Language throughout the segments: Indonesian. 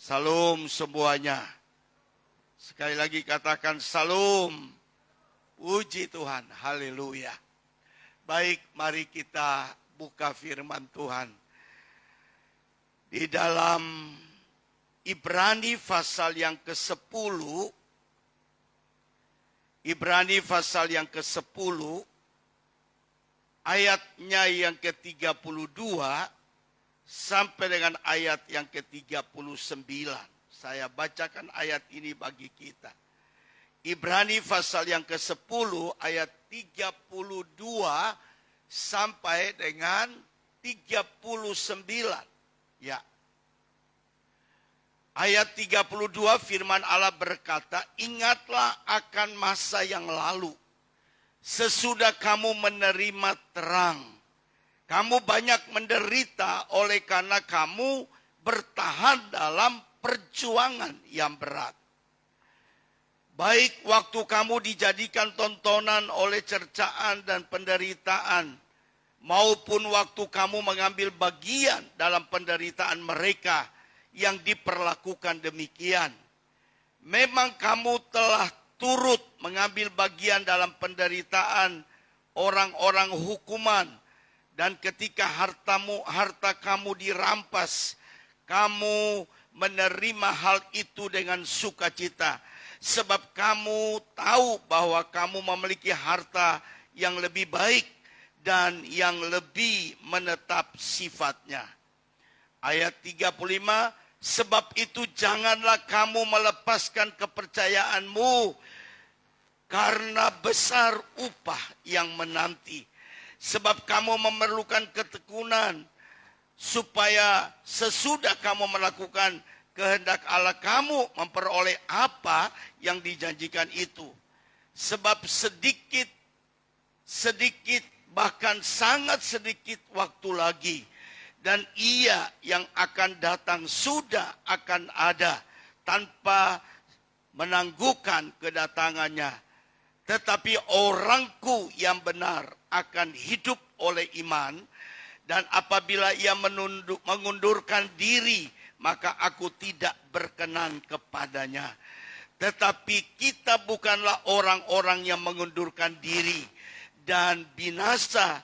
Salam semuanya. Sekali lagi katakan salam. Puji Tuhan. Haleluya. Baik, mari kita buka firman Tuhan. Di dalam Ibrani pasal yang ke-10. Ibrani pasal yang ke-10. Ayatnya yang ke-32. Sampai dengan ayat yang ke-39. Saya bacakan ayat ini bagi kita. Ibrani pasal yang ke-10 ayat 32 sampai dengan 39. Ya. Ayat 32 firman Allah berkata, "Ingatlah akan masa yang lalu. Sesudah kamu menerima terang. Kamu banyak menderita oleh karena kamu bertahan dalam perjuangan yang berat. Baik waktu kamu dijadikan tontonan oleh cercaan dan penderitaan, maupun waktu kamu mengambil bagian dalam penderitaan mereka yang diperlakukan demikian. Memang kamu telah turut mengambil bagian dalam penderitaan orang-orang hukuman. Dan ketika harta kamu dirampas, kamu menerima hal itu dengan sukacita. Sebab kamu tahu bahwa kamu memiliki harta yang lebih baik dan yang lebih menetap sifatnya." Ayat 35, "Sebab itu janganlah kamu melepaskan kepercayaanmu, karena besar upah yang menanti. Sebab kamu memerlukan ketekunan, supaya sesudah kamu melakukan kehendak Allah, kamu memperoleh apa yang dijanjikan itu. Sebab sedikit, bahkan sangat sedikit waktu lagi, dan Ia yang akan datang sudah akan ada tanpa menangguhkan kedatangannya. Tetapi orangku yang benar akan hidup oleh iman, dan apabila ia mengundurkan diri, maka aku tidak berkenan kepadanya. Tetapi kita bukanlah orang-orang yang mengundurkan diri dan binasa,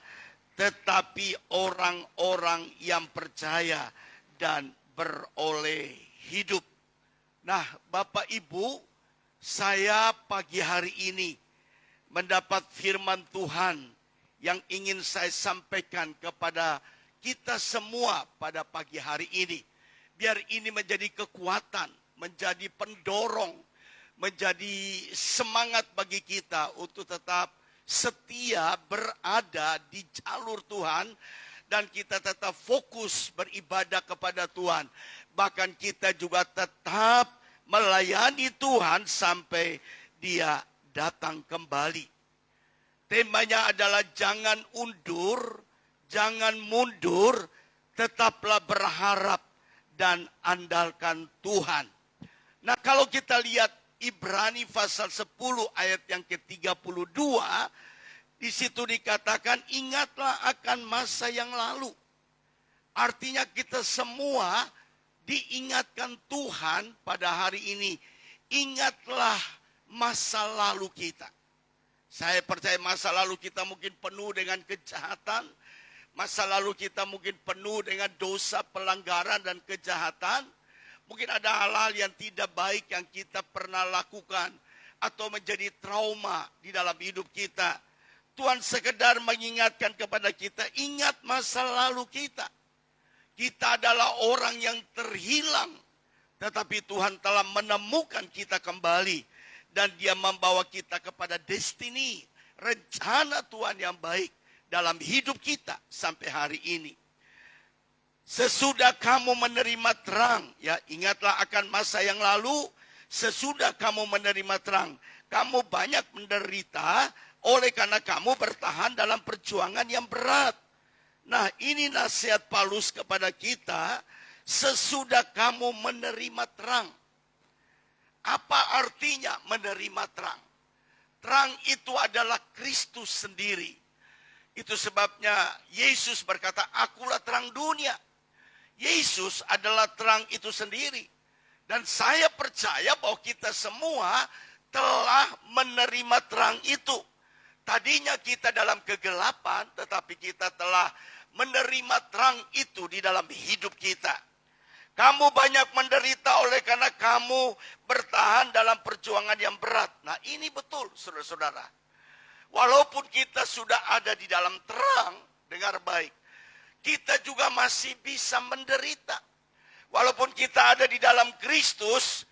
tetapi orang-orang yang percaya dan beroleh hidup." Nah, Bapak Ibu, saya pagi hari ini mendapat firman Tuhan yang ingin saya sampaikan kepada kita semua pada pagi hari ini. Biar ini menjadi kekuatan, menjadi pendorong, menjadi semangat bagi kita untuk tetap setia berada di jalur Tuhan, dan kita tetap fokus beribadah kepada Tuhan. Bahkan kita juga tetap melayani Tuhan sampai Dia datang kembali. Temanya adalah jangan undur, jangan mundur, tetaplah berharap dan andalkan Tuhan. Nah, kalau kita lihat Ibrani pasal 10 ayat yang ke-32, di situ dikatakan ingatlah akan masa yang lalu. Artinya kita semua diingatkan Tuhan pada hari ini. Ingatlah masa lalu kita. Saya percaya masa lalu kita mungkin penuh dengan kejahatan. Masa lalu kita mungkin penuh dengan dosa, pelanggaran, dan kejahatan. Mungkin ada hal-hal yang tidak baik yang kita pernah lakukan, atau menjadi trauma di dalam hidup kita. Tuhan sekedar mengingatkan kepada kita, ingat masa lalu kita. Kita adalah orang yang terhilang, tetapi Tuhan telah menemukan kita kembali. Dan Dia membawa kita kepada destiny, rencana Tuhan yang baik dalam hidup kita sampai hari ini. Sesudah kamu menerima terang, ya ingatlah akan masa yang lalu. Sesudah kamu menerima terang, kamu banyak menderita oleh karena kamu bertahan dalam perjuangan yang berat. Nah, ini nasihat Paulus kepada kita. Sesudah kamu menerima terang. Apa artinya menerima terang? Terang itu adalah Kristus sendiri. Itu sebabnya Yesus berkata, "Akulah terang dunia." Yesus adalah terang itu sendiri. Dan saya percaya bahwa kita semua telah menerima terang itu. Tadinya kita dalam kegelapan, tetapi kita telah menerima terang itu di dalam hidup kita. Kamu banyak menderita oleh karena kamu bertahan dalam perjuangan yang berat. Nah, ini betul, saudara-saudara. Walaupun kita sudah ada di dalam terang, dengar baik, kita juga masih bisa menderita. Walaupun kita ada di dalam Kristus,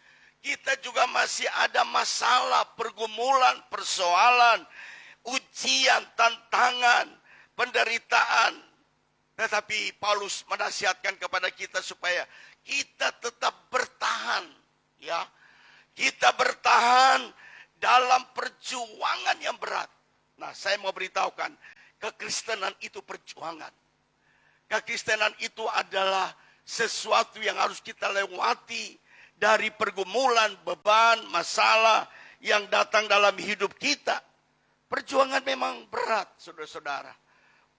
kita juga masih ada masalah, pergumulan, persoalan, ujian, tantangan, penderitaan. Tetapi Paulus menasihatkan kepada kita supaya kita tetap bertahan, ya. Kita bertahan dalam perjuangan yang berat. Nah, saya mau beritahukan, kekristenan itu perjuangan. Kekristenan itu adalah sesuatu yang harus kita lewati dari pergumulan, beban, masalah yang datang dalam hidup kita. Perjuangan memang berat, saudara-saudara.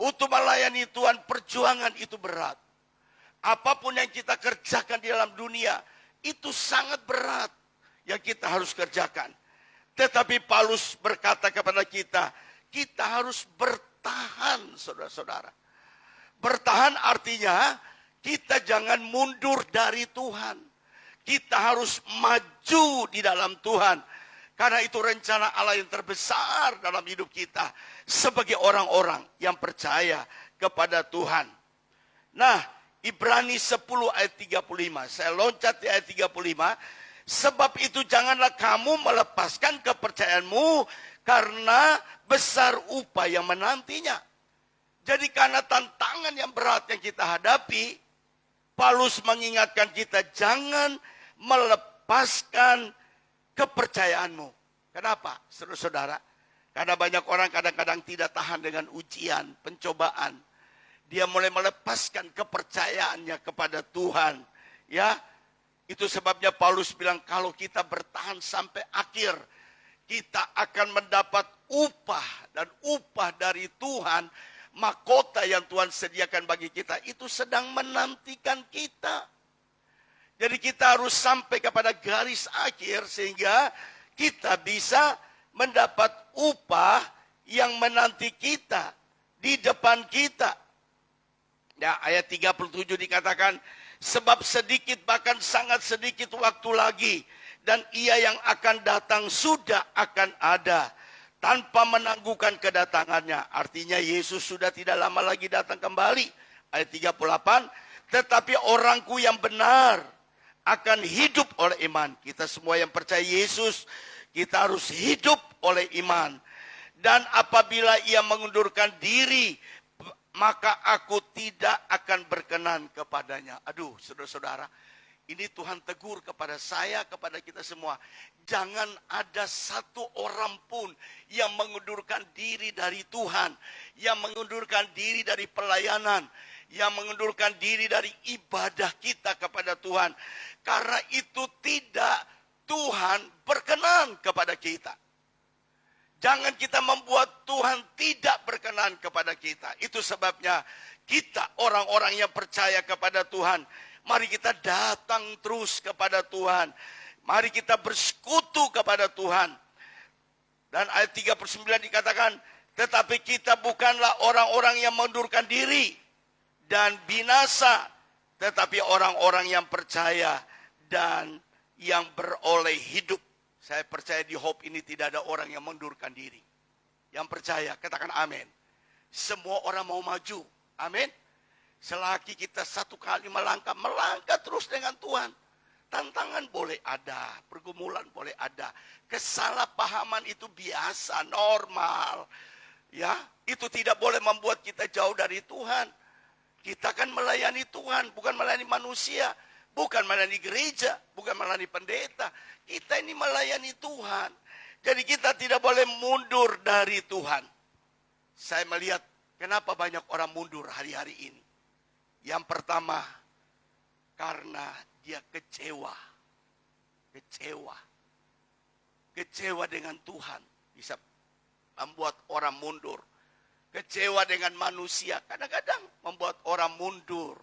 Untuk melayani Tuhan, perjuangan itu berat. Apapun yang kita kerjakan di dalam dunia, itu sangat berat yang kita harus kerjakan. Tetapi Paulus berkata kepada kita, kita harus bertahan, saudara-saudara. Bertahan artinya, kita jangan mundur dari Tuhan. Kita harus maju di dalam Tuhan. Karena itu rencana Allah yang terbesar dalam hidup kita. Sebagai orang-orang yang percaya kepada Tuhan. Nah, Ibrani 10 ayat 35. Saya loncat di ayat 35. Sebab itu janganlah kamu melepaskan kepercayaanmu karena besar upah yang menantinya. Jadi karena tantangan yang berat yang kita hadapi, Paulus mengingatkan kita jangan melepaskan kepercayaanmu. Kenapa, saudara-saudara? Karena banyak orang kadang-kadang tidak tahan dengan ujian, pencobaan. Dia mulai melepaskan kepercayaannya kepada Tuhan. Ya, itu sebabnya Paulus bilang kalau kita bertahan sampai akhir, kita akan mendapat upah dan upah dari Tuhan. Mahkota yang Tuhan sediakan bagi kita itu sedang menantikan kita. Jadi kita harus sampai kepada garis akhir sehingga kita bisa mendapat upah yang menanti kita di depan kita. Ya, ayat 37 dikatakan, sebab sedikit bahkan sangat sedikit waktu lagi dan ia yang akan datang sudah akan ada tanpa menangguhkan kedatangannya. Artinya Yesus sudah tidak lama lagi datang kembali. Ayat 38, tetapi orangku yang benar akan hidup oleh iman. Kita semua yang percaya Yesus, kita harus hidup oleh iman. Dan apabila ia mengundurkan diri, maka aku tidak akan berkenan kepadanya. Aduh, saudara-saudara, ini Tuhan tegur kepada saya, kepada kita semua. Jangan ada satu orang pun yang mengundurkan diri dari Tuhan. Yang mengundurkan diri dari pelayanan. Yang mengundurkan diri dari ibadah kita kepada Tuhan. Karena itu tidak Tuhan berkenan kepada kita. Jangan kita membuat Tuhan tidak berkenan kepada kita. Itu sebabnya kita orang-orang yang percaya kepada Tuhan, mari kita datang terus kepada Tuhan. Mari kita bersekutu kepada Tuhan. Dan ayat 39 dikatakan, tetapi kita bukanlah orang-orang yang mengundurkan diri dan binasa, tetapi orang-orang yang percaya dan yang beroleh hidup. Saya percaya di Hope ini tidak ada orang yang mengundurkan diri. Yang percaya, katakan amin. Semua orang mau maju. Amin. Selagi kita satu kali melangkah terus dengan Tuhan. Tantangan boleh ada, pergumulan boleh ada. Kesalahpahaman itu biasa, normal. Ya, itu tidak boleh membuat kita jauh dari Tuhan. Kita kan melayani Tuhan, bukan melayani manusia. Bukan melayani gereja, bukan melayani pendeta. Kita ini melayani Tuhan. Jadi kita tidak boleh mundur dari Tuhan. Saya melihat kenapa banyak orang mundur hari-hari ini. Yang pertama, karena dia kecewa. Kecewa dengan Tuhan bisa membuat orang mundur. Kecewa dengan manusia kadang-kadang membuat orang mundur.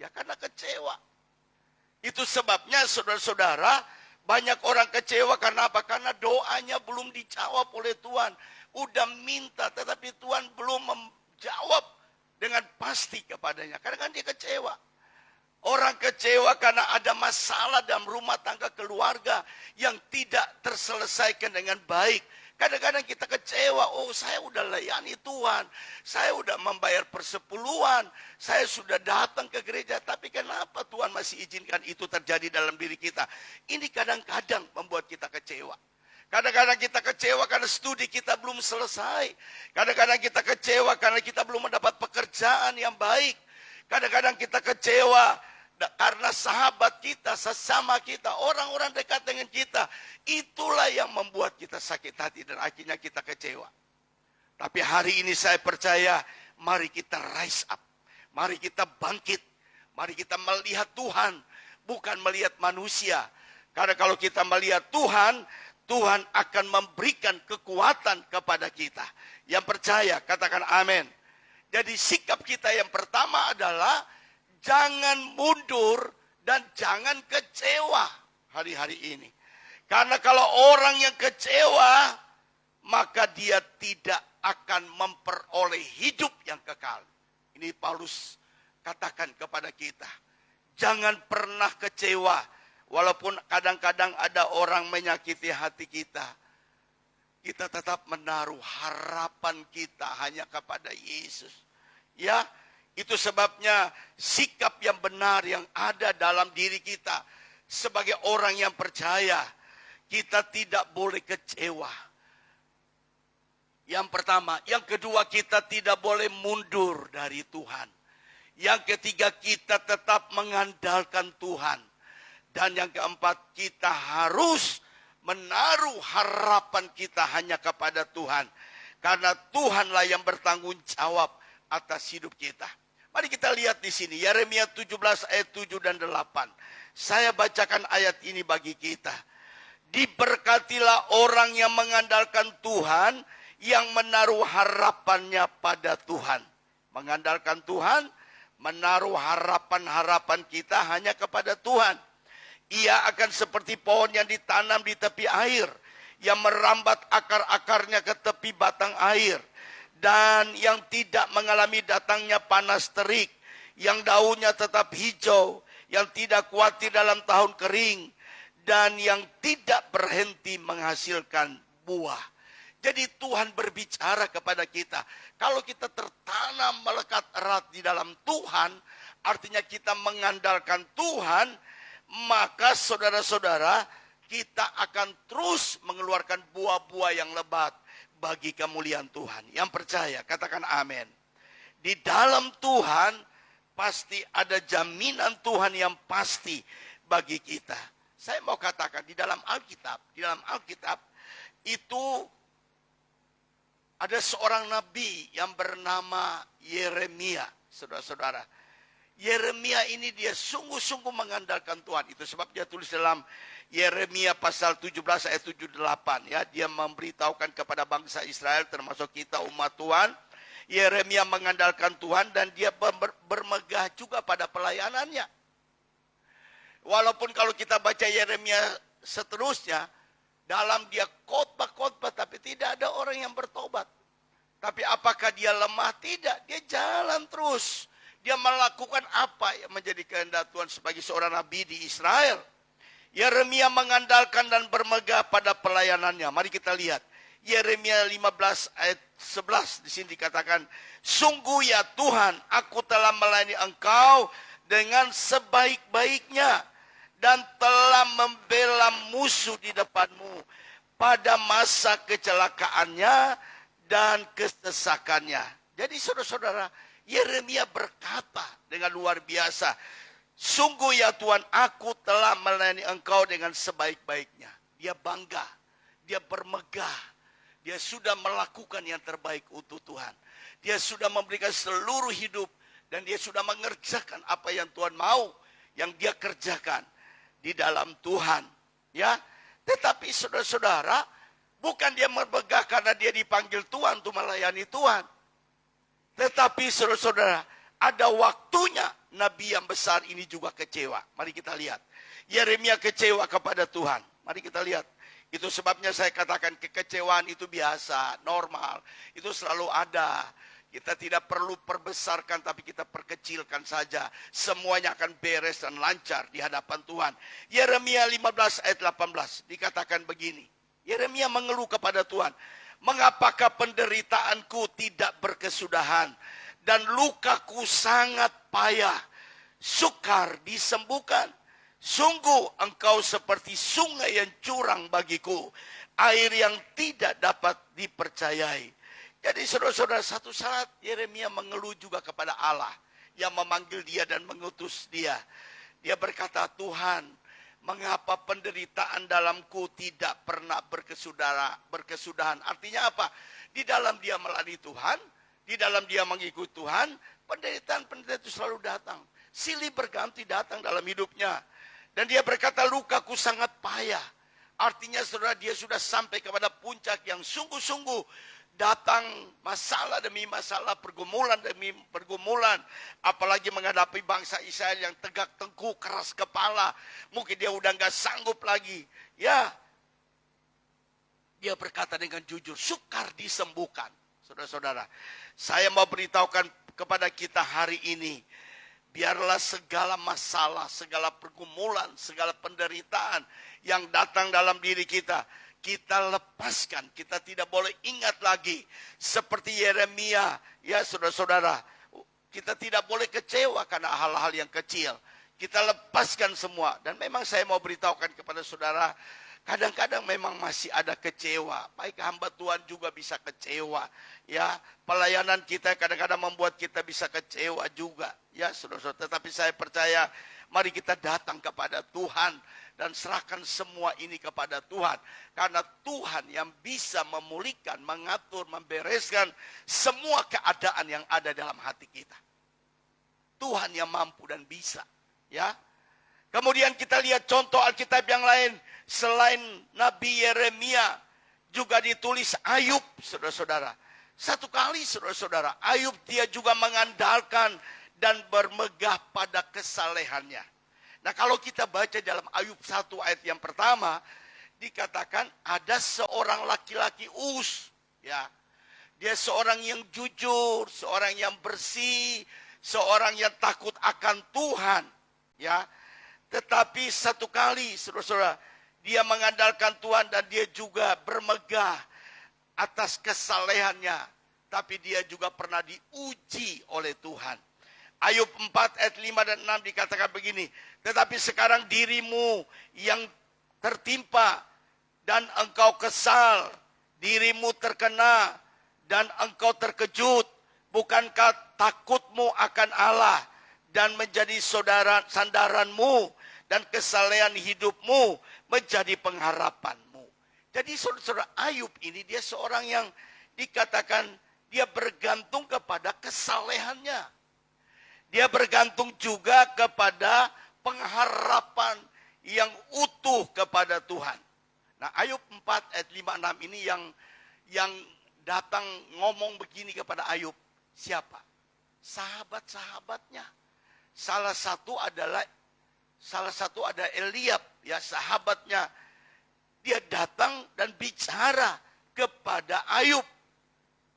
Ya karena kecewa. Itu sebabnya saudara-saudara, banyak orang kecewa karena apa? Karena doanya belum dijawab oleh Tuhan. Udah minta tetapi Tuhan belum menjawab dengan pasti kepadanya. Karena kan dia kecewa. Orang kecewa karena ada masalah dalam rumah tangga keluarga yang tidak terselesaikan dengan baik. Kadang-kadang kita kecewa, oh saya udah layani Tuhan, saya udah membayar persepuluhan, saya sudah datang ke gereja, tapi kenapa Tuhan masih izinkan itu terjadi dalam diri kita? Ini kadang-kadang membuat kita kecewa. Kadang-kadang kita kecewa karena studi kita belum selesai. Kadang-kadang kita kecewa karena kita belum mendapat pekerjaan yang baik. Kadang-kadang kita kecewa karena sahabat kita, sesama kita, orang-orang dekat dengan kita, itulah yang membuat kita sakit hati dan akhirnya kita kecewa. Tapi hari ini saya percaya, mari kita rise up, mari kita bangkit, mari kita melihat Tuhan, bukan melihat manusia. Karena kalau kita melihat Tuhan, Tuhan akan memberikan kekuatan kepada kita. Yang percaya, katakan amin. Jadi sikap kita yang pertama adalah jangan mundur dan jangan kecewa hari-hari ini. Karena kalau orang yang kecewa, maka dia tidak akan memperoleh hidup yang kekal. Ini Paulus katakan kepada kita. Jangan pernah kecewa, walaupun kadang-kadang ada orang menyakiti hati kita. Kita tetap menaruh harapan kita hanya kepada Yesus. Ya, itu sebabnya sikap yang benar yang ada dalam diri kita sebagai orang yang percaya, kita tidak boleh kecewa. Yang pertama, yang kedua kita tidak boleh mundur dari Tuhan. Yang ketiga kita tetap mengandalkan Tuhan. Dan yang keempat kita harus menaruh harapan kita hanya kepada Tuhan. Karena Tuhanlah yang bertanggung jawab atas hidup kita. Mari kita lihat di sini, Yeremia 17 ayat 7 dan 8. Saya bacakan ayat ini bagi kita. Diberkatilah orang yang mengandalkan Tuhan, yang menaruh harapannya pada Tuhan. Mengandalkan Tuhan, menaruh harapan-harapan kita hanya kepada Tuhan. Ia akan seperti pohon yang ditanam di tepi air, yang merambat akar-akarnya ke tepi batang air. Dan yang tidak mengalami datangnya panas terik, yang daunnya tetap hijau, yang tidak khawatir dalam tahun kering, dan yang tidak berhenti menghasilkan buah. Jadi Tuhan berbicara kepada kita, kalau kita tertanam melekat erat di dalam Tuhan, artinya kita mengandalkan Tuhan, maka saudara-saudara, kita akan terus mengeluarkan buah-buah yang lebat bagi kemuliaan Tuhan. Yang percaya, katakan amin. Di dalam Tuhan pasti ada jaminan Tuhan yang pasti bagi kita. Saya mau katakan di dalam Alkitab itu ada seorang nabi yang bernama Yeremia, saudara-saudara. Yeremia ini dia sungguh-sungguh mengandalkan Tuhan. Itu sebab dia tulis dalam Yeremia pasal 17 ayat 7-8. Ya, dia memberitahukan kepada bangsa Israel termasuk kita umat Tuhan. Yeremia mengandalkan Tuhan dan dia bermegah juga pada pelayanannya. Walaupun kalau kita baca Yeremia seterusnya, dalam dia khotbah-khotbah tapi tidak ada orang yang bertobat. Tapi apakah dia lemah? Tidak, dia jalan terus. Dia melakukan apa yang menjadi kehendak Tuhan sebagai seorang nabi di Israel. Yeremia mengandalkan dan bermegah pada pelayanannya. Mari kita lihat. Yeremia 15 ayat 11 di sini dikatakan, sungguh ya Tuhan, aku telah melayani engkau dengan sebaik-baiknya dan telah membela musuh di depanmu pada masa kecelakaannya dan kesesakannya. Jadi saudara-saudara, Yeremia berkata dengan luar biasa, sungguh ya Tuhan, aku telah melayani engkau dengan sebaik-baiknya. Dia bangga, dia bermegah, dia sudah melakukan yang terbaik untuk Tuhan. Dia sudah memberikan seluruh hidup dan dia sudah mengerjakan apa yang Tuhan mau, yang dia kerjakan di dalam Tuhan. Ya, tetapi saudara-saudara, bukan dia bermegah karena dia dipanggil Tuhan untuk melayani Tuhan. Tetapi saudara-saudara, ada waktunya nabi yang besar ini juga kecewa. Mari kita lihat. Yeremia kecewa kepada Tuhan. Mari kita lihat. Itu sebabnya saya katakan kekecewaan itu biasa, normal. Itu selalu ada. Kita tidak perlu perbesarkan, tapi kita perkecilkan saja. Semuanya akan beres dan lancar di hadapan Tuhan. Yeremia 15 ayat 18 dikatakan begini. Yeremia mengeluh kepada Tuhan. Mengapakah penderitaanku tidak berkesudahan dan lukaku sangat payah, sukar disembuhkan. Sungguh engkau seperti sungai yang curang bagiku, air yang tidak dapat dipercayai. Jadi saudara-saudara, satu saat Yeremia mengeluh juga kepada Allah yang memanggil dia dan mengutus dia. Dia berkata, Tuhan, mengapa penderitaan dalamku tidak pernah berkesudahan? Artinya apa? Di dalam dia melayani Tuhan, di dalam dia mengikuti Tuhan, penderitaan itu selalu datang. Silih berganti datang dalam hidupnya. Dan dia berkata, lukaku sangat payah. Artinya saudara, dia sudah sampai kepada puncak yang sungguh-sungguh datang masalah demi masalah, pergumulan demi pergumulan. Apalagi menghadapi bangsa Israel yang tegak tengkuk, keras kepala. Mungkin dia udah gak sanggup lagi. Ya, dia berkata dengan jujur, sukar disembuhkan. Saudara-saudara, saya mau beritahukan kepada kita hari ini, biarlah segala masalah, segala pergumulan, segala penderitaan yang datang dalam diri kita, kita lepaskan. Kita tidak boleh ingat lagi. Seperti Yeremia, ya saudara-saudara, kita tidak boleh kecewa karena hal-hal yang kecil. Kita lepaskan semua. Dan memang saya mau beritahukan kepada saudara, kadang-kadang memang masih ada kecewa. Baik hamba Tuhan juga bisa kecewa. Ya, pelayanan kita kadang-kadang membuat kita bisa kecewa juga. Ya, saudara-saudara. Tetapi saya percaya, mari kita datang kepada Tuhan dan serahkan semua ini kepada Tuhan. Karena Tuhan yang bisa memulihkan, mengatur, membereskan semua keadaan yang ada dalam hati kita. Tuhan yang mampu dan bisa. Ya. Kemudian kita lihat contoh Alkitab yang lain. Selain Nabi Yeremia, juga ditulis Ayub, saudara-saudara. Satu kali, saudara-saudara, Ayub dia juga mengandalkan dan bermegah pada kesalehannya. Nah, kalau kita baca dalam Ayub 1 ayat yang pertama, dikatakan ada seorang laki-laki Uz. Ya, dia seorang yang jujur, seorang yang bersih, seorang yang takut akan Tuhan. Ya, tetapi satu kali, saudara-saudara, dia mengandalkan Tuhan dan dia juga bermegah atas kesalehannya. Tapi dia juga pernah diuji oleh Tuhan. Ayub 4 ayat 5 dan 6 dikatakan begini. Tetapi sekarang dirimu yang tertimpa dan engkau kesal. Dirimu terkena dan engkau terkejut. Bukankah takutmu akan Allah dan menjadi sandaranmu dan kesalehan hidupmu menjadi pengharapanmu. Jadi saudara Ayub ini dia seorang yang dikatakan dia bergantung kepada kesalehannya. Dia bergantung juga kepada pengharapan yang utuh kepada Tuhan. Nah, Ayub 4 ayat 5-6 ini yang datang ngomong begini kepada Ayub. Siapa? Sahabat-sahabatnya. Salah satu ada Eliab, ya sahabatnya. Dia datang dan bicara kepada Ayub.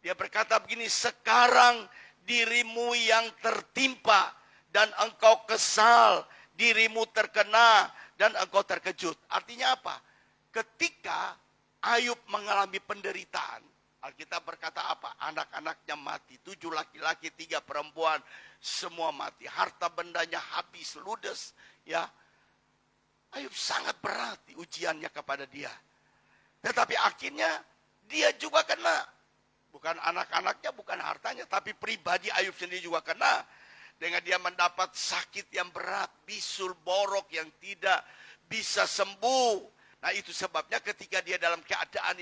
Dia berkata begini, sekarang dirimu yang tertimpa dan engkau kesal, dirimu terkena dan engkau terkejut. Artinya apa? Ketika Ayub mengalami penderitaan, Alkitab berkata apa? Anak-anaknya mati, 7 laki-laki, 3 perempuan, semua mati. Harta bendanya habis, ludes. Ya, Ayub sangat berat ujiannya kepada dia. Tetapi akhirnya dia juga kena. Bukan anak-anaknya, bukan hartanya, tapi pribadi Ayub sendiri juga kena. Dengan dia mendapat sakit yang berat, bisul, borok yang tidak bisa sembuh. Nah, itu sebabnya ketika dia dalam keadaan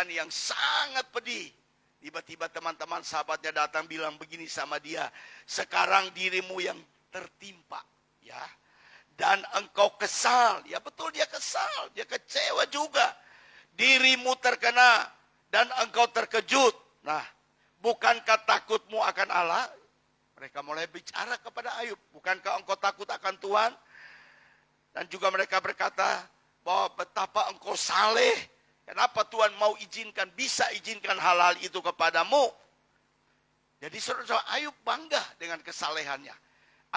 yang sangat pedih, tiba-tiba teman-teman sahabatnya datang bilang begini sama dia, sekarang dirimu yang tertimpa, ya, dan engkau kesal. Ya betul, dia kesal, dia kecewa juga. Dirimu terkena dan engkau terkejut. Nah, bukankah takutmu akan Allah? Mereka mulai bicara kepada Ayub, bukankah engkau takut akan Tuhan? Dan juga mereka berkata bahwa betapa engkau saleh. Kenapa Tuhan mau izinkan, bisa izinkan hal-hal itu kepadamu? Jadi saudara-saudara, Ayub bangga dengan kesalehannya.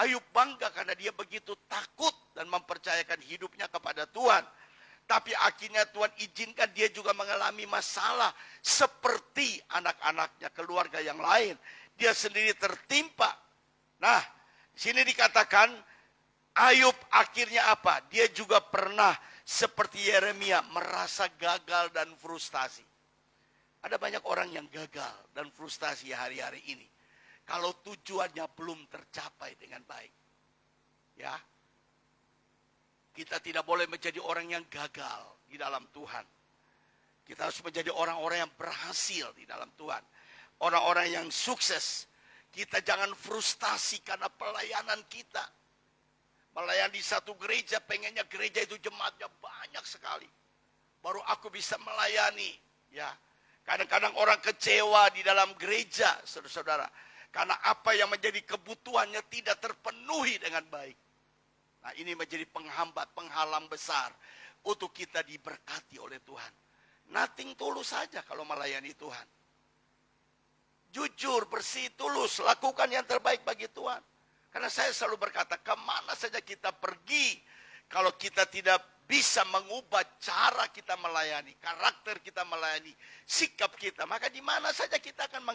Ayub bangga karena dia begitu takut dan mempercayakan hidupnya kepada Tuhan. Tapi akhirnya Tuhan izinkan dia juga mengalami masalah seperti anak-anaknya, keluarga yang lain. Dia sendiri tertimpa. Nah, di sini dikatakan Ayub akhirnya apa? Dia juga pernah seperti Yeremia merasa gagal dan frustasi. Ada banyak orang yang gagal dan frustasi hari-hari ini. Kalau tujuannya belum tercapai dengan baik. Ya. Kita tidak boleh menjadi orang yang gagal di dalam Tuhan. Kita harus menjadi orang-orang yang berhasil di dalam Tuhan. Orang-orang yang sukses. Kita jangan frustasi karena pelayanan kita. Melayani satu gereja, pengennya gereja itu jemaatnya banyak sekali. Baru aku bisa melayani. Ya, kadang-kadang orang kecewa di dalam gereja, saudara-saudara. Karena apa yang menjadi kebutuhannya tidak terpenuhi dengan baik. Nah, ini menjadi penghambat, penghalang besar untuk kita diberkati oleh Tuhan. Nothing tulus saja kalau melayani Tuhan. Jujur, bersih, tulus, lakukan yang terbaik bagi Tuhan. Karena saya selalu berkata, kemana saja kita pergi, kalau kita tidak bisa mengubah cara kita melayani, karakter kita melayani, sikap kita, maka di mana saja kita akan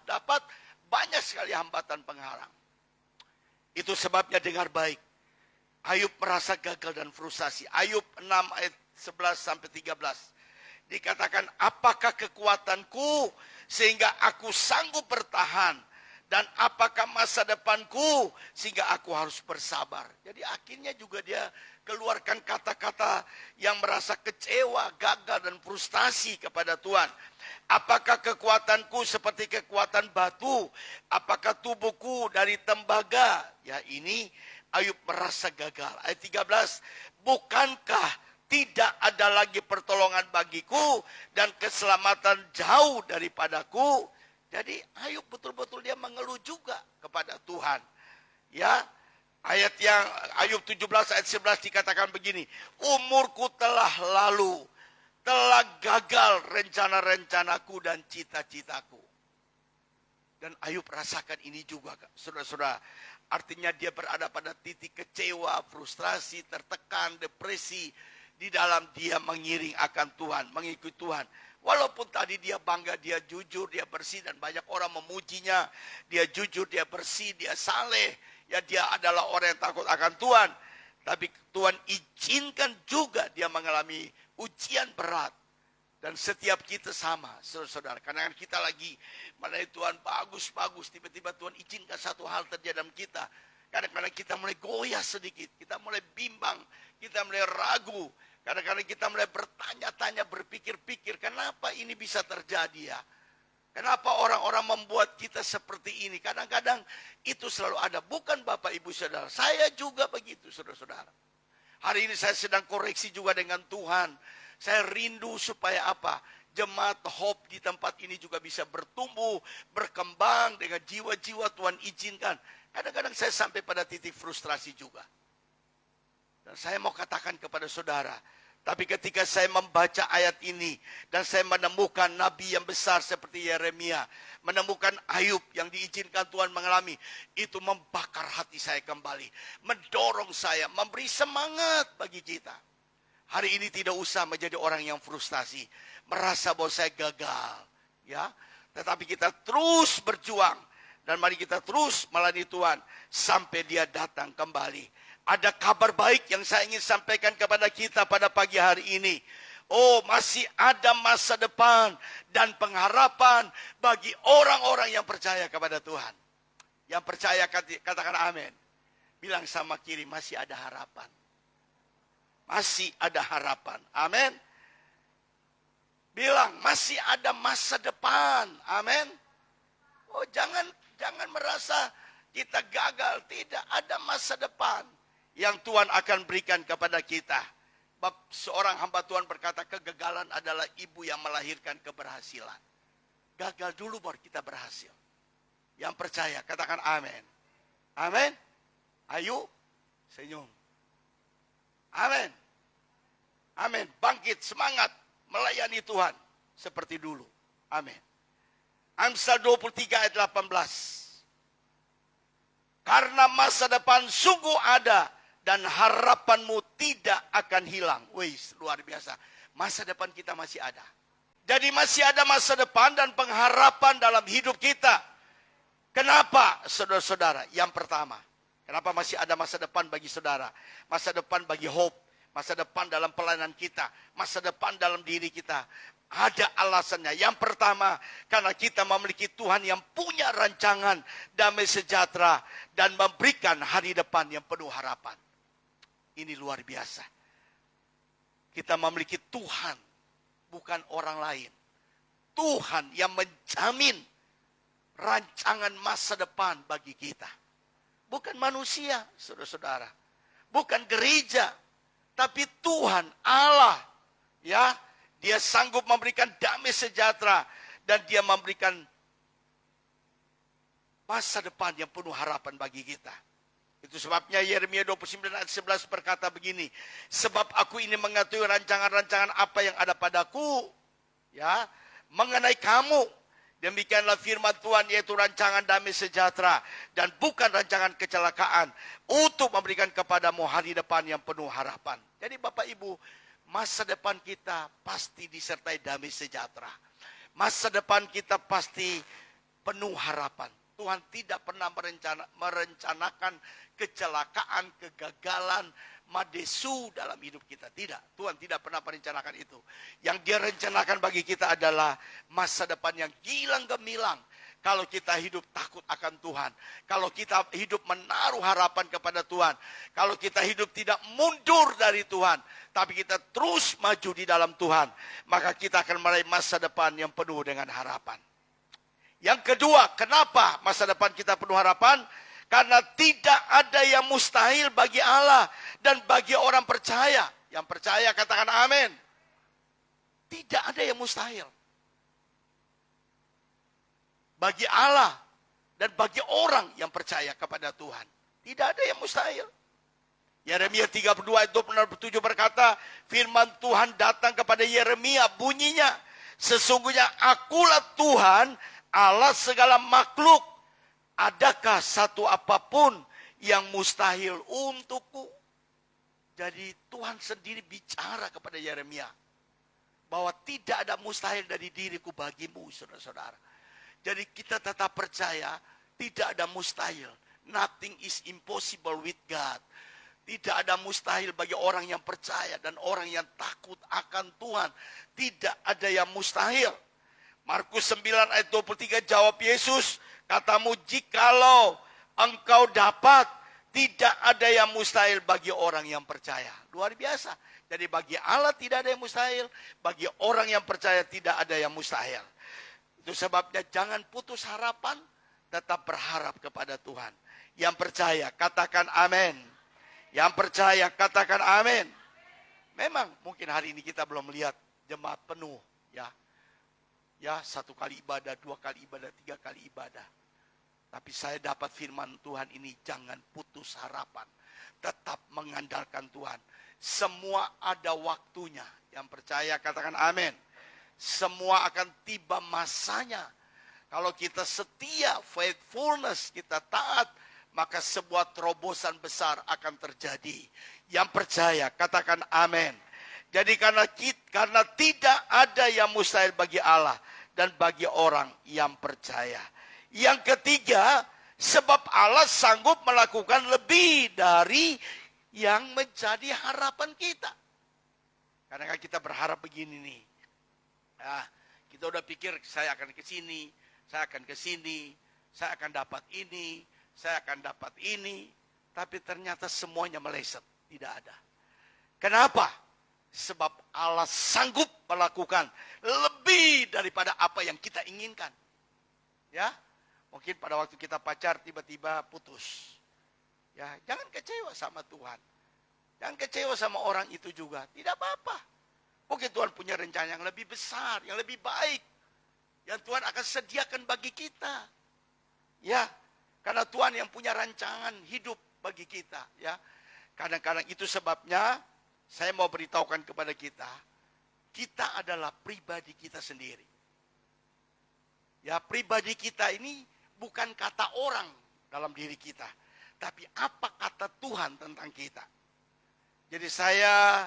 dapat banyak sekali hambatan penghalang. Itu sebabnya dengar baik. Ayub merasa gagal dan frustasi. Ayub 6 ayat 11 sampai 13. Dikatakan, apakah kekuatanku sehingga aku sanggup bertahan? Dan apakah masa depanku sehingga aku harus bersabar? Jadi akhirnya juga dia keluarkan kata-kata yang merasa kecewa, gagal dan frustasi kepada Tuhan. Apakah kekuatanku seperti kekuatan batu? Apakah tubuhku dari tembaga? Ya, ini Ayub merasa gagal. Ayat 13, bukankah tidak ada lagi pertolongan bagiku dan keselamatan jauh daripadaku? Jadi Ayub betul-betul dia mengeluh juga kepada Tuhan. Ya, ayat yang Ayub 17 ayat 11 dikatakan begini, umurku telah lalu, telah gagal rencana-rencanaku dan cita-citaku. Dan Ayub rasakan ini juga, saudara-saudara. Artinya dia berada pada titik kecewa, frustrasi, tertekan, depresi. Di dalam dia mengiring akan Tuhan, mengikuti Tuhan. Walaupun tadi dia bangga, dia jujur, dia bersih, dan banyak orang memujinya. Dia jujur, dia bersih, dia saleh. Ya, dia adalah orang yang takut akan Tuhan. Tapi Tuhan izinkan juga dia mengalami ujian berat. Dan setiap kita sama, saudara-saudara. Karena kita lagi melayani Tuhan bagus-bagus. Tiba-tiba Tuhan izinkan satu hal terjadi dalam kita. Kadang-kadang kita mulai goyah sedikit. Kita mulai bimbang. Kita mulai ragu. Kadang-kadang kita mulai bertanya-tanya, berpikir-pikir. Kenapa ini bisa terjadi ya? Kenapa orang-orang membuat kita seperti ini? Kadang-kadang itu selalu ada. Bukan Bapak Ibu Saudara. Saya juga begitu, saudara-saudara. Hari ini saya sedang koreksi juga dengan Tuhan. Saya rindu supaya apa? Jemaat Hope di tempat ini juga bisa bertumbuh, berkembang dengan jiwa-jiwa Tuhan izinkan. Kadang-kadang saya sampai pada titik frustrasi juga. Dan saya mau katakan kepada saudara, tapi ketika saya membaca ayat ini, dan saya menemukan nabi yang besar seperti Yeremia, menemukan Ayub yang diizinkan Tuhan mengalami, itu membakar hati saya kembali, mendorong saya, memberi semangat bagi kita. Hari ini tidak usah menjadi orang yang frustasi, merasa bahwa saya gagal, ya. Tetapi kita terus berjuang, dan mari kita terus melayani Tuhan sampai Dia datang kembali. Ada kabar baik yang saya ingin sampaikan kepada kita pada pagi hari ini. Oh, masih ada masa depan dan pengharapan bagi orang-orang yang percaya kepada Tuhan. Yang percaya katakan amin. Bilang sama kiri, masih ada harapan. Masih ada harapan. Amin. Bilang masih ada masa depan. Amin. Oh, jangan merasa kita gagal. Tidak, ada masa depan yang Tuhan akan berikan kepada kita. Seorang hamba Tuhan berkata, kegagalan adalah ibu yang melahirkan keberhasilan. Gagal dulu baru kita berhasil. Yang percaya, katakan amin. Amin. Ayo, senyum. Amin. Amin. Bangkit, semangat melayani Tuhan seperti dulu. Amin. Amsal 23 ayat 18. Karena masa depan sungguh ada dan harapanmu tidak akan hilang. Wih, luar biasa. Masa depan kita masih ada. Jadi masih ada masa depan dan pengharapan dalam hidup kita. Kenapa, saudara-saudara? Yang pertama, kenapa masih ada masa depan bagi saudara? Masa depan bagi hope, masa depan dalam pelayanan kita, masa depan dalam diri kita. Ada alasannya. Yang pertama, karena kita memiliki Tuhan yang punya rancangan damai sejahtera dan memberikan hari depan yang penuh harapan. Ini luar biasa. Kita memiliki Tuhan, bukan orang lain. Tuhan yang menjamin rancangan masa depan bagi kita. Bukan manusia, saudara-saudara. Bukan gereja, tapi Tuhan Allah. Ya, Dia sanggup memberikan damai sejahtera dan Dia memberikan masa depan yang penuh harapan bagi kita. Itu sebabnya Yeremia 29 ayat 11 berkata begini, sebab aku ini mengetahui rancangan-rancangan apa yang ada padaku, ya, mengenai kamu. Demikianlah firman Tuhan, yaitu rancangan damai sejahtera dan bukan rancangan kecelakaan, untuk memberikan kepadamu hari depan yang penuh harapan. Jadi Bapak Ibu, masa depan kita pasti disertai damai sejahtera. Masa depan kita pasti penuh harapan. Tuhan tidak pernah merencanakan kecelakaan, kegagalan, madesu dalam hidup kita. Tidak, Tuhan tidak pernah merencanakan itu. Yang Dia rencanakan bagi kita adalah masa depan yang gilang gemilang. Kalau kita hidup takut akan Tuhan. Kalau kita hidup menaruh harapan kepada Tuhan. Kalau kita hidup tidak mundur dari Tuhan. Tapi kita terus maju di dalam Tuhan. Maka kita akan meraih masa depan yang penuh dengan harapan. Yang kedua, kenapa masa depan kita penuh harapan? Karena tidak ada yang mustahil bagi Allah dan bagi orang percaya. Yang percaya katakan amin. Tidak ada yang mustahil. Bagi Allah dan bagi orang yang percaya kepada Tuhan. Tidak ada yang mustahil. Yeremia 32 ayat 27 berkata, firman Tuhan datang kepada Yeremia, bunyinya, sesungguhnya akulah Tuhan, Allah segala makhluk. Adakah satu apapun yang mustahil untukku? Jadi Tuhan sendiri bicara kepada Yeremia bahwa tidak ada mustahil dari diriku bagimu, saudara-saudara. Jadi kita tetap percaya tidak ada mustahil. Nothing is impossible with God. Tidak ada mustahil bagi orang yang percaya dan orang yang takut akan Tuhan. Tidak ada yang mustahil. Markus 9 ayat 23 jawab Yesus, katamu jikalau engkau dapat, tidak ada yang mustahil bagi orang yang percaya. Luar biasa. Jadi bagi Allah tidak ada yang mustahil, bagi orang yang percaya tidak ada yang mustahil. Itu sebabnya jangan putus harapan, tetap berharap kepada Tuhan. Yang percaya katakan amin. Yang percaya katakan amin. Memang mungkin hari ini kita belum melihat jemaat penuh, ya. Ya, 1 kali ibadah, 2 kali ibadah, 3 kali ibadah. Tapi saya dapat firman Tuhan ini, jangan putus harapan. Tetap mengandalkan Tuhan. Semua ada waktunya. Yang percaya katakan amin. Semua akan tiba masanya. Kalau kita setia, faithfulness, kita taat, maka sebuah terobosan besar akan terjadi. Yang percaya katakan amin. Jadi karena tidak ada yang mustahil bagi Allah dan bagi orang yang percaya. Yang ketiga, sebab Allah sanggup melakukan lebih dari yang menjadi harapan kita. Karena kita berharap begini nih. Nah, kita udah pikir saya akan ke sini, saya akan ke sini, saya akan dapat ini, saya akan dapat ini. Tapi ternyata semuanya meleset, tidak ada. Kenapa? Sebab Allah sanggup melakukan lebih daripada apa yang kita inginkan. Ya, mungkin pada waktu kita pacar tiba-tiba putus. Ya, jangan kecewa sama Tuhan. Jangan kecewa sama orang itu juga. Tidak apa-apa. Mungkin Tuhan punya rencana yang lebih besar, yang lebih baik. Yang Tuhan akan sediakan bagi kita. Ya, karena Tuhan yang punya rancangan hidup bagi kita. Ya, kadang-kadang itu sebabnya saya mau beritahukan kepada kita, kita adalah pribadi kita sendiri. Ya, pribadi kita ini bukan kata orang dalam diri kita, tapi apa kata Tuhan tentang kita. Jadi saya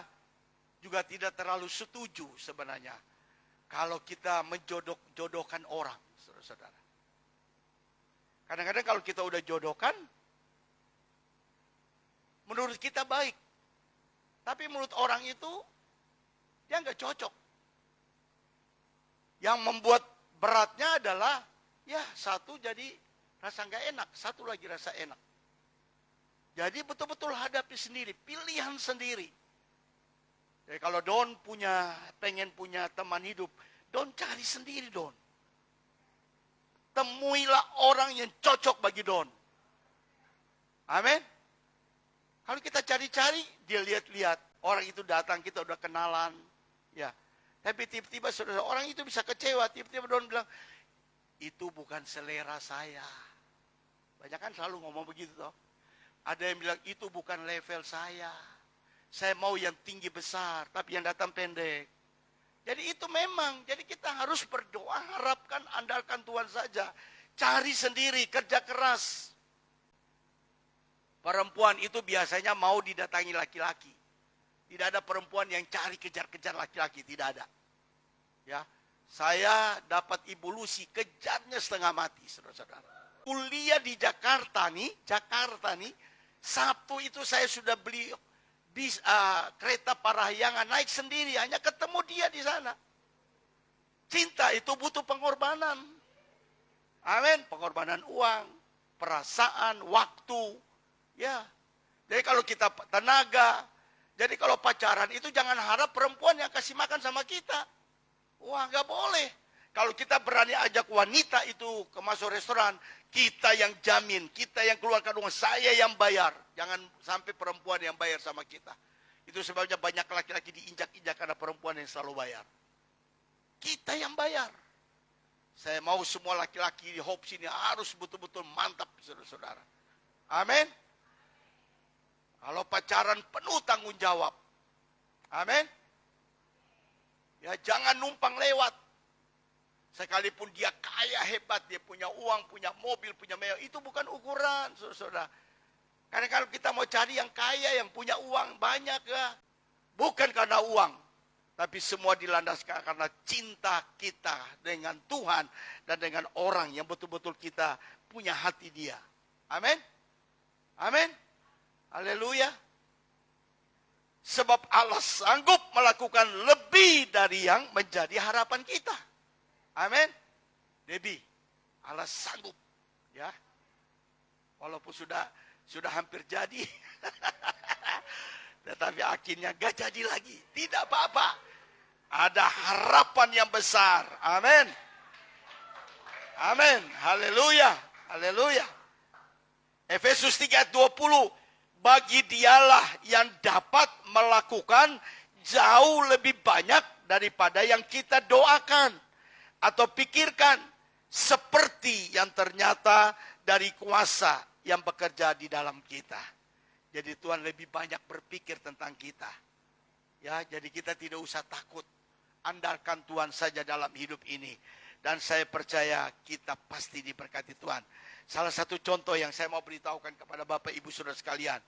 juga tidak terlalu setuju sebenarnya kalau kita menjodoh-jodohkan orang, saudara-saudara. Kadang-kadang kalau kita udah jodohkan, menurut kita baik. Tapi menurut orang itu, dia nggak cocok. Yang membuat beratnya adalah, ya satu jadi rasa nggak enak, satu lagi rasa enak. Jadi betul-betul hadapi sendiri, pilihan sendiri. Jadi kalau Don pengen punya teman hidup, Don cari sendiri Don. Temuilah orang yang cocok bagi Don. Amin. Kalau kita cari-cari, dia lihat-lihat. Orang itu datang, kita udah kenalan. Ya. Tapi tiba-tiba saudara, orang itu bisa kecewa. Tiba-tiba Don bilang, itu bukan selera saya. Banyak kan selalu ngomong begitu toh. Ada yang bilang, itu bukan level saya. Saya mau yang tinggi besar, tapi yang datang pendek. Jadi itu memang, jadi kita harus berdoa, harapkan, andalkan Tuhan saja. Cari sendiri, kerja keras. Perempuan itu biasanya mau didatangi laki-laki. Tidak ada perempuan yang cari kejar-kejar laki-laki, tidak ada. Ya, saya dapat Ibu Lucy kejarnya setengah mati, saudara-saudara. Kuliah di Jakarta nih, Sabtu itu saya sudah beli kereta Parahyangan, naik sendiri, hanya ketemu dia di sana. Cinta itu butuh pengorbanan. Amin, pengorbanan uang, perasaan, waktu. Ya, jadi kalau kita tenaga, jadi kalau pacaran itu jangan harap perempuan yang kasih makan sama kita. Wah, nggak boleh. Kalau kita berani ajak wanita itu ke masuk restoran, kita yang jamin, kita yang keluarkan uang, saya yang bayar. Jangan sampai perempuan yang bayar sama kita. Itu sebabnya banyak laki-laki diinjak-injak karena perempuan yang selalu bayar. Kita yang bayar. Saya mau semua laki-laki di Hope sini harus betul-betul mantap, saudara-saudara. Amin. Kalau pacaran penuh tanggung jawab. Amin. Ya, jangan numpang lewat. Sekalipun dia kaya hebat, dia punya uang, punya mobil, punya mewah, itu bukan ukuran, saudara. Karena kalau kita mau cari yang kaya, yang punya uang banyak ya, bukan karena uang, tapi semua dilandaskan karena cinta kita dengan Tuhan dan dengan orang yang betul-betul kita punya hati dia. Amin. Amin. Haleluya. Sebab Allah sanggup melakukan lebih dari yang menjadi harapan kita. Amin. Debbie, Allah sanggup. Ya. Walaupun sudah hampir jadi. Tetapi akhirnya gak jadi lagi. Tidak apa-apa. Ada harapan yang besar. Amin. Amin. Haleluya. Haleluya. Efesus 3:20. Bagi dialah yang dapat melakukan jauh lebih banyak daripada yang kita doakan atau pikirkan, seperti yang ternyata dari kuasa yang bekerja di dalam kita. Jadi Tuhan lebih banyak berpikir tentang kita. Ya, jadi kita tidak usah takut. Andalkan Tuhan saja dalam hidup ini. Dan saya percaya kita pasti diberkati Tuhan. Salah satu contoh yang saya mau beritahukan kepada Bapak Ibu Saudara sekalian.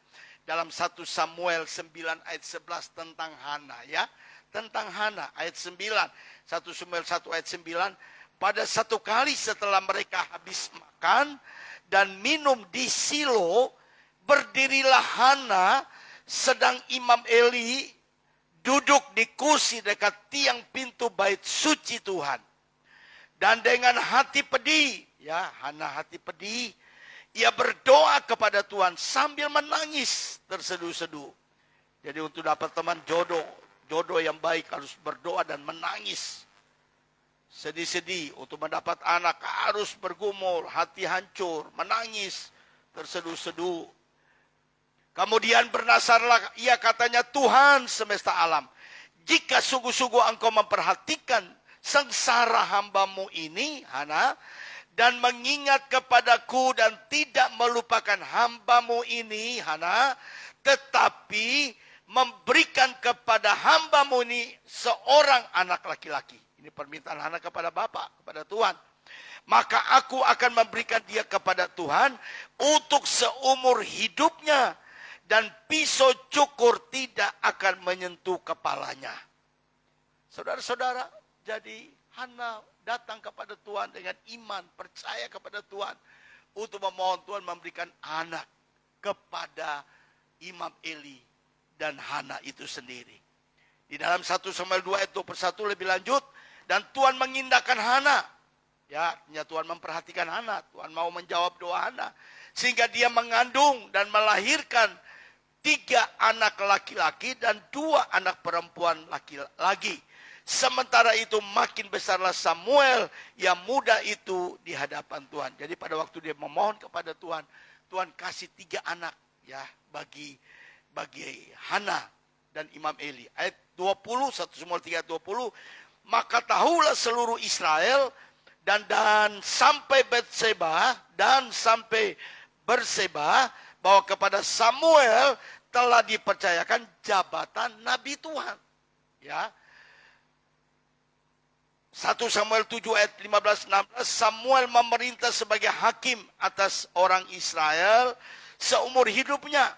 Dalam 1 Samuel 9 ayat 11 tentang Hana, ya. Tentang Hana ayat 9. 1 Samuel 1 ayat 9. Pada satu kali setelah mereka habis makan dan minum di Silo, berdirilah Hana sedang Imam Eli duduk di kursi dekat tiang pintu bait suci Tuhan. Dan dengan hati pedih, ya, Hana hati pedih, ia berdoa kepada Tuhan sambil menangis terseduh-seduh. Jadi untuk dapat teman jodoh yang baik harus berdoa dan menangis. Sedih-sedih, untuk mendapat anak harus bergumul, hati hancur, menangis, terseduh-seduh. Kemudian bernasarlah ia, katanya, Tuhan semesta alam, jika sungguh-sungguh engkau memperhatikan sengsara hambamu ini, Hana, dan mengingat kepadaku dan tidak melupakan hambamu ini, Hana, tetapi memberikan kepada hamba-Mu ini seorang anak laki-laki. Ini permintaan Hana kepada Bapa, kepada Tuhan. Maka aku akan memberikan dia kepada Tuhan untuk seumur hidupnya. Dan pisau cukur tidak akan menyentuh kepalanya. Saudara-saudara, jadi Hana datang kepada Tuhan dengan iman, percaya kepada Tuhan. Untuk memohon Tuhan memberikan anak kepada Imam Eli dan Hana itu sendiri. Di dalam 1 Samuel 2 ayat 21 lebih lanjut. Dan Tuhan mengindahkan Hana. Ya, Tuhan memperhatikan Hana. Tuhan mau menjawab doa Hana. Sehingga dia mengandung dan melahirkan 3 anak laki-laki dan 2 anak perempuan laki-laki. Sementara itu makin besarlah Samuel yang muda itu di hadapan Tuhan. Jadi pada waktu dia memohon kepada Tuhan, Tuhan kasih 3 anak ya bagi Hana dan Imam Eli. Ayat 20, 1 Samuel 3:20. Maka tahulah seluruh Israel dan sampai Berseba bahwa kepada Samuel telah dipercayakan jabatan Nabi Tuhan. Ya. 1 Samuel 7 ayat 15-16, Samuel memerintah sebagai hakim atas orang Israel seumur hidupnya.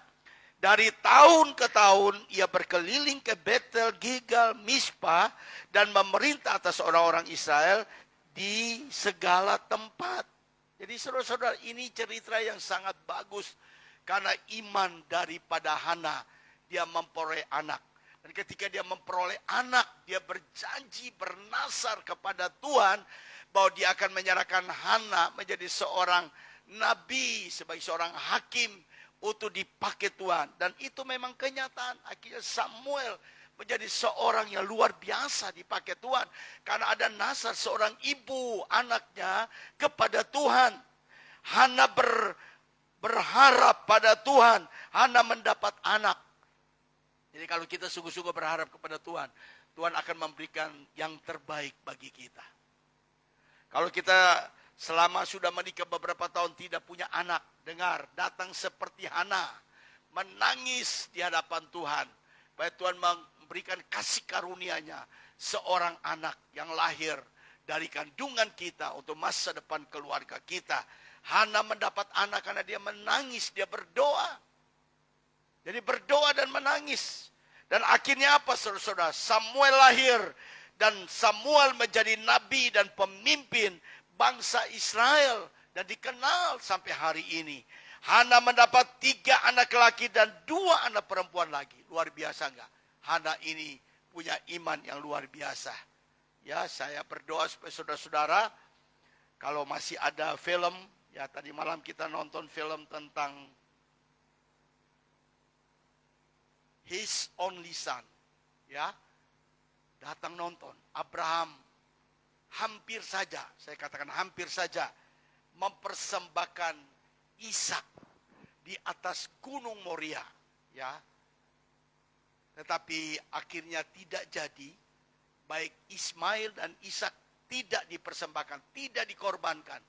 Dari tahun ke tahun ia berkeliling ke Betel, Gilgal, Mizpah dan memerintah atas orang-orang Israel di segala tempat. Jadi saudara-saudara, ini cerita yang sangat bagus karena iman daripada Hana, dia memperoleh anak. Dan ketika dia memperoleh anak, dia berjanji bernasar kepada Tuhan bahwa dia akan menyerahkan Hana menjadi seorang nabi, sebagai seorang hakim untuk dipakai Tuhan. Dan itu memang kenyataan. Akhirnya Samuel menjadi seorang yang luar biasa dipakai Tuhan. Karena ada nasar seorang ibu anaknya kepada Tuhan. Hana berharap pada Tuhan. Hana mendapat anak. Jadi kalau kita sungguh-sungguh berharap kepada Tuhan, Tuhan akan memberikan yang terbaik bagi kita. Kalau kita selama sudah menikah beberapa tahun tidak punya anak, dengar, datang seperti Hana, menangis di hadapan Tuhan. Supaya Tuhan memberikan kasih karunia-Nya seorang anak yang lahir dari kandungan kita untuk masa depan keluarga kita. Hana mendapat anak karena dia menangis, dia berdoa. Jadi berdoa dan menangis. Dan akhirnya apa saudara-saudara? Samuel lahir. Dan Samuel menjadi nabi dan pemimpin bangsa Israel. Dan dikenal sampai hari ini. Hana mendapat 3 anak laki dan 2 anak perempuan lagi. Luar biasa enggak? Hana ini punya iman yang luar biasa. Ya, saya berdoa supaya saudara-saudara, kalau masih ada film, ya tadi malam kita nonton film tentang His Only Son. Ya, datang nonton. Abraham hampir saja, saya katakan hampir saja, mempersembahkan Ishak di atas Gunung Moria. Ya, tetapi akhirnya tidak jadi. Baik Ismail dan Ishak tidak dipersembahkan, tidak dikorbankan.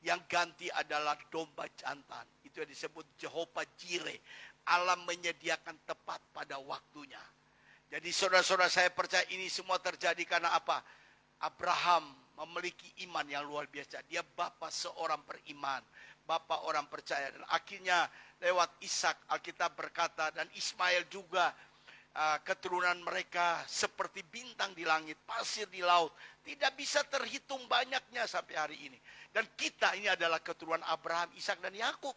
Yang ganti adalah domba jantan. Itu yang disebut Jehovah Jireh. Allah menyediakan tepat pada waktunya. Jadi saudara-saudara, saya percaya ini semua terjadi karena apa? Abraham memiliki iman yang luar biasa. Dia bapa seorang beriman, bapa orang percaya. Dan akhirnya lewat Ishak, Alkitab berkata, dan Ismail juga, keturunan mereka seperti bintang di langit, pasir di laut. Tidak bisa terhitung banyaknya sampai hari ini. Dan kita ini adalah keturunan Abraham, Ishak dan Yakub.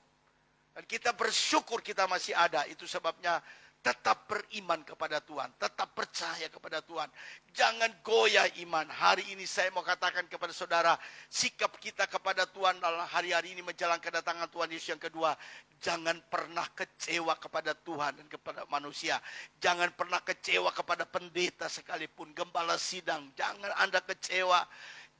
Dan kita bersyukur kita masih ada. Itu sebabnya tetap beriman kepada Tuhan. Tetap percaya kepada Tuhan. Jangan goyah iman. Hari ini saya mau katakan kepada saudara, sikap kita kepada Tuhan dalam hari-hari ini menjelang kedatangan Tuhan Yesus yang kedua. Jangan pernah kecewa kepada Tuhan dan kepada manusia. Jangan pernah kecewa kepada pendeta sekalipun, gembala sidang. Jangan Anda kecewa.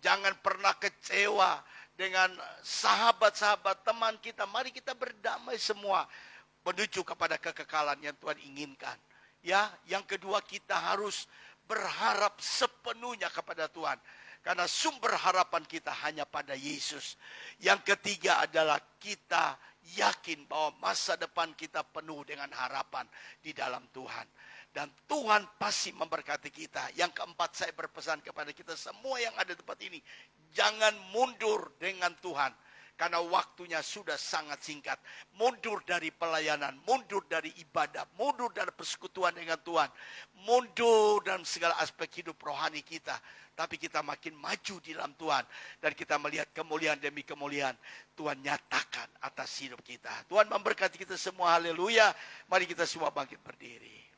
Jangan pernah kecewa dengan sahabat-sahabat teman kita. Mari kita berdamai semua menuju kepada kekekalan yang Tuhan inginkan. Ya, yang kedua kita harus berharap sepenuhnya kepada Tuhan. Karena sumber harapan kita hanya pada Yesus. Yang ketiga adalah kita yakin bahwa masa depan kita penuh dengan harapan di dalam Tuhan. Dan Tuhan pasti memberkati kita. Yang keempat, saya berpesan kepada kita semua yang ada di tempat ini. Jangan mundur dengan Tuhan. Karena waktunya sudah sangat singkat. Mundur dari pelayanan, mundur dari ibadah, mundur dari persekutuan dengan Tuhan. Mundur dalam segala aspek hidup rohani kita. Tapi kita makin maju di dalam Tuhan. Dan kita melihat kemuliaan demi kemuliaan. Tuhan nyatakan atas hidup kita. Tuhan memberkati kita semua, haleluya. Mari kita semua bangkit berdiri.